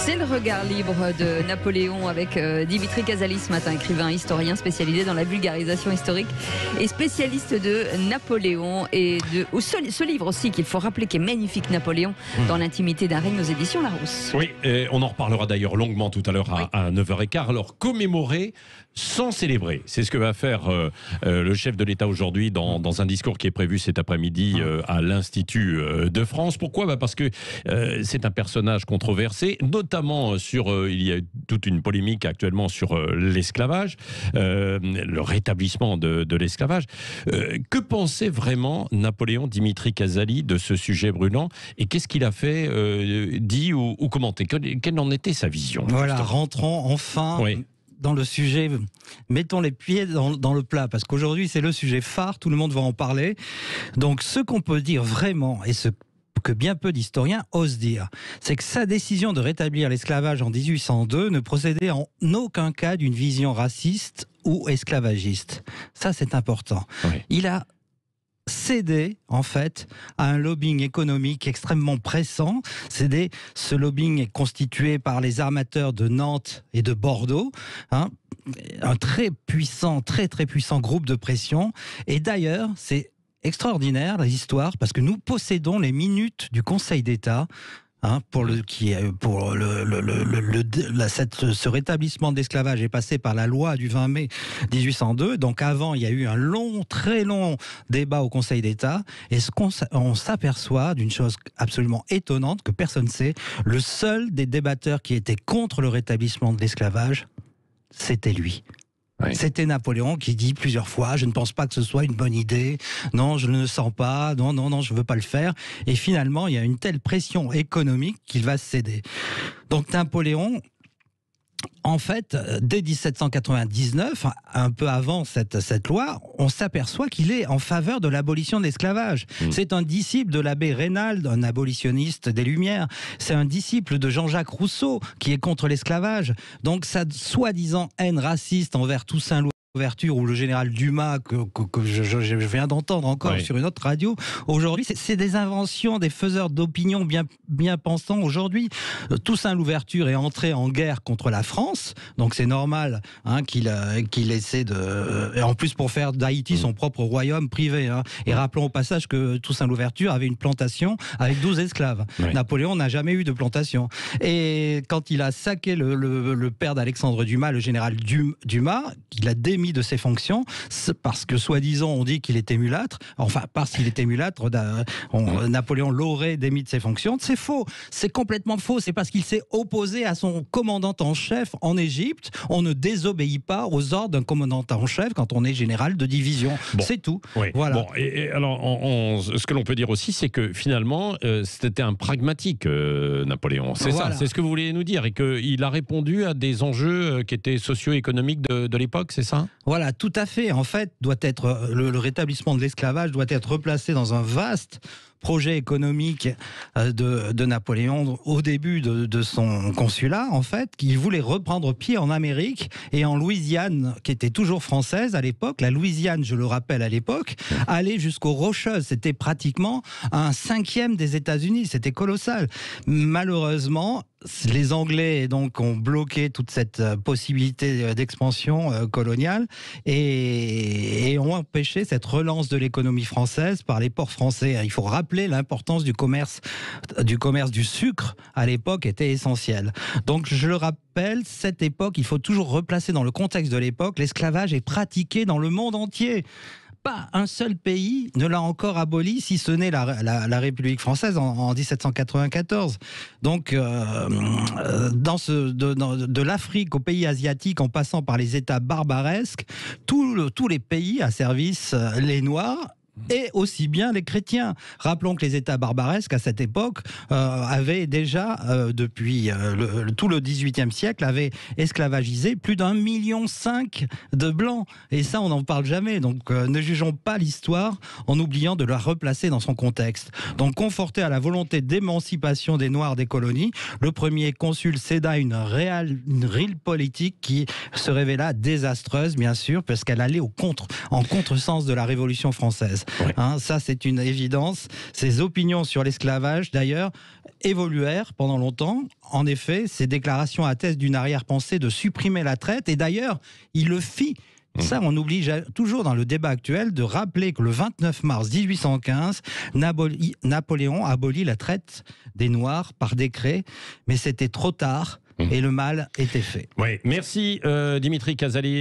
C'est le regard libre de Napoléon avec Dimitri Cazalis ce matin, écrivain, historien spécialisé dans la vulgarisation historique et spécialiste de Napoléon et de ce livre aussi qu'il faut rappeler qui est magnifique, Napoléon dans l'intimité d'un règne aux éditions Larousse. Oui, et on en reparlera d'ailleurs longuement tout à l'heure à 9h15. Alors commémorer sans célébrer, c'est ce que va faire le chef de l'État aujourd'hui dans un discours qui est prévu cet après-midi à l'Institut de France. Pourquoi ? Parce que c'est un personnage controversé, notamment il y a toute une polémique actuellement sur l'esclavage, le rétablissement de l'esclavage. Que pensait vraiment Napoléon Dimitri Cazalis de ce sujet brûlant et qu'est-ce qu'il a fait, dit ou commenté ? Quelle en était sa vision ? Voilà, rentrons enfin dans le sujet, mettons les pieds dans le plat, parce qu'aujourd'hui c'est le sujet phare, tout le monde va en parler. Donc ce qu'on peut dire vraiment, et ce que bien peu d'historiens osent dire, c'est que sa décision de rétablir l'esclavage en 1802 ne procédait en aucun cas d'une vision raciste ou esclavagiste. Ça, c'est important. Oui. Il a cédé, en fait, à un lobbying économique extrêmement pressant. Ce lobbying est constitué par les armateurs de Nantes et de Bordeaux, un très puissant groupe de pression. Et d'ailleurs, c'est extraordinaire l'histoire parce que nous possédons les minutes du Conseil d'État ce rétablissement de l'esclavage est passé par la loi du 20 mai 1802. Donc avant, il y a eu un très long débat au Conseil d'État et on s'aperçoit d'une chose absolument étonnante que personne ne sait. Le seul des débatteurs qui était contre le rétablissement de l'esclavage, c'était lui. Oui. C'était Napoléon qui dit plusieurs fois « Je ne pense pas que ce soit une bonne idée. Non, je ne le sens pas. Non, je ne veux pas le faire. » Et finalement, il y a une telle pression économique qu'il va céder. Donc Napoléon, en fait, dès 1799, un peu avant cette loi, on s'aperçoit qu'il est en faveur de l'abolition de l'esclavage. C'est un disciple de l'abbé Raynald, un abolitionniste des Lumières. C'est un disciple de Jean-Jacques Rousseau qui est contre l'esclavage. Donc sa soi-disant haine raciste envers Toussaint Louverture ou le général Dumas que je viens d'entendre encore sur une autre radio, aujourd'hui, c'est des inventions des faiseurs d'opinion bien pensants aujourd'hui. Toussaint Louverture est entré en guerre contre la France, donc c'est normal qu'il essaie et en plus pour faire d'Haïti son propre royaume privé. Et rappelons au passage que Toussaint Louverture avait une plantation avec 12 esclaves. Napoléon n'a jamais eu de plantation. Et quand il a saqué le père d'Alexandre Dumas, le général Dumas, il a démis de ses fonctions parce que soi-disant on dit qu'il était mulâtre, enfin parce qu'il était mulâtre, Napoléon l'aurait démis de ses fonctions. C'est faux, c'est complètement faux. C'est parce qu'il s'est opposé à son commandant en chef en Égypte. On ne désobéit pas aux ordres d'un commandant en chef quand on est général de division. C'est tout. Voilà. Bon, et alors ce que l'on peut dire aussi, c'est que finalement c'était un pragmatique, Napoléon. C'est ça, c'est ce que vous voulez nous dire, et qu'il a répondu à des enjeux qui étaient socio-économiques de l'époque, c'est ça ? Voilà, tout à fait. En fait, le rétablissement de l'esclavage doit être replacé dans un vaste projet économique de Napoléon au début de son consulat, en fait, qu'il voulait reprendre pied en Amérique et en Louisiane, qui était toujours française à l'époque. La Louisiane, je le rappelle à l'époque, allait jusqu'aux Rocheuses. C'était pratiquement un 5e des États-Unis. C'était colossal. Malheureusement, les Anglais donc ont bloqué toute cette possibilité d'expansion coloniale et ont empêché cette relance de l'économie française par les ports français. Il faut rappeler l'importance du commerce du sucre à l'époque était essentielle. Donc je le rappelle, cette époque, il faut toujours replacer dans le contexte de l'époque. L'esclavage est pratiqué dans le monde entier. Pas un seul pays ne l'a encore aboli, si ce n'est la République française en 1794. Donc, de l'Afrique aux pays asiatiques, en passant par les États barbaresques, tous les pays asservissent les Noirs, et aussi bien les chrétiens. Rappelons que les États barbaresques, à cette époque, avaient déjà, depuis tout le XVIIIe siècle, avaient esclavagisé plus d'1,5 million de Blancs. Et ça, on n'en parle jamais. Donc, ne jugeons pas l'histoire en oubliant de la replacer dans son contexte. Donc, conforté à la volonté d'émancipation des Noirs des colonies, le premier consul céda une réelle politique qui se révéla désastreuse, bien sûr, parce qu'elle allait en contresens de la Révolution française. Ouais. Hein, ça, c'est une évidence. Ses opinions sur l'esclavage, d'ailleurs, évoluèrent pendant longtemps. En effet, ses déclarations attestent d'une arrière-pensée de supprimer la traite. Et d'ailleurs, il le fit. Ça, on oublie toujours dans le débat actuel de rappeler que le 29 mars 1815, Napoléon abolit la traite des Noirs par décret, mais c'était trop tard et le mal était fait. Ouais. Merci Dimitri Casali.